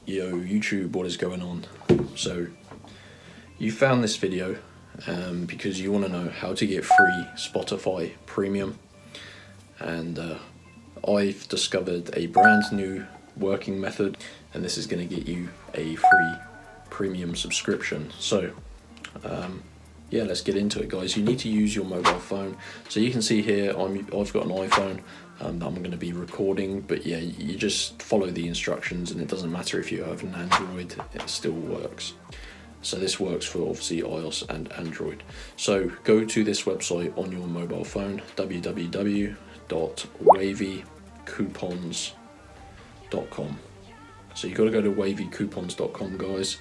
Yo YouTube, what is going on? So you found this video because you want to know how to get free Spotify Premium, and I've discovered a brand new working method, and this is going to get you a free premium subscription. So yeah, let's get into it, guys. You need to use your mobile phone. So you can see here I've got an iPhone that I'm going to be recording, but yeah, you just follow the instructions and it doesn't matter if you have an Android, it still works. So this works for obviously iOS and Android. So go to this website on your mobile phone, www.wavycoupons.com. So you've got to go to wavycoupons.com, guys,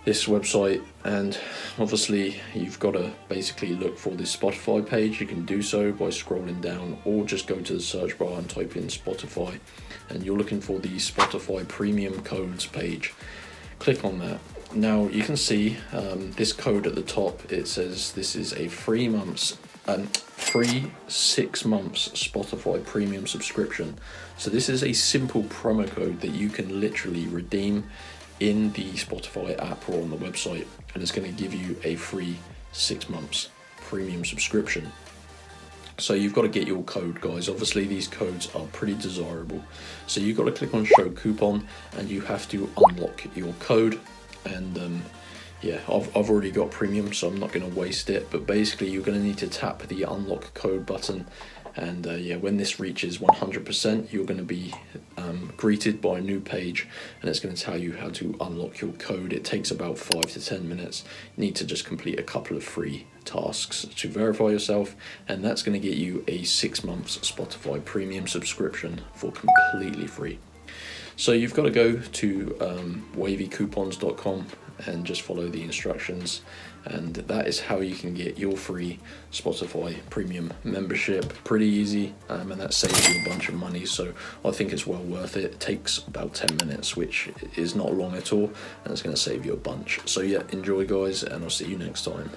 this website, and obviously you've got to basically look for this Spotify page. You can do so by scrolling down, or just go to the search bar and type in Spotify, and you're looking for the Spotify Premium Codes page. Click on that. Now you can see this code at the top. It says this is a free 6 months Spotify Premium subscription. So this is a simple promo code that you can literally redeem in the Spotify app or on the website, and it's going to give you a free 6 months premium subscription. So you've got to get your code, guys. Obviously these codes are pretty desirable, so you've got to click on show coupon and you have to unlock your code. And yeah, I've already got premium, so I'm not going to waste it, but basically you're going to need to tap the unlock code button, and yeah, when this reaches 100%, you're going to be greeted by a new page, and it's going to tell you how to unlock your code. It takes about 5 to 10 minutes. You need to just complete a couple of free tasks to verify yourself, and that's going to get you a 6 months Spotify Premium subscription for completely free. So you've got to go to wavycoupons.com and just follow the instructions, and that is how you can get your free Spotify Premium membership. Pretty easy, and that saves you a bunch of money, so I think it's well worth it. It takes about 10 minutes, which is not long at all, and it's going to save you a bunch. So yeah, enjoy, guys, and I'll see you next time.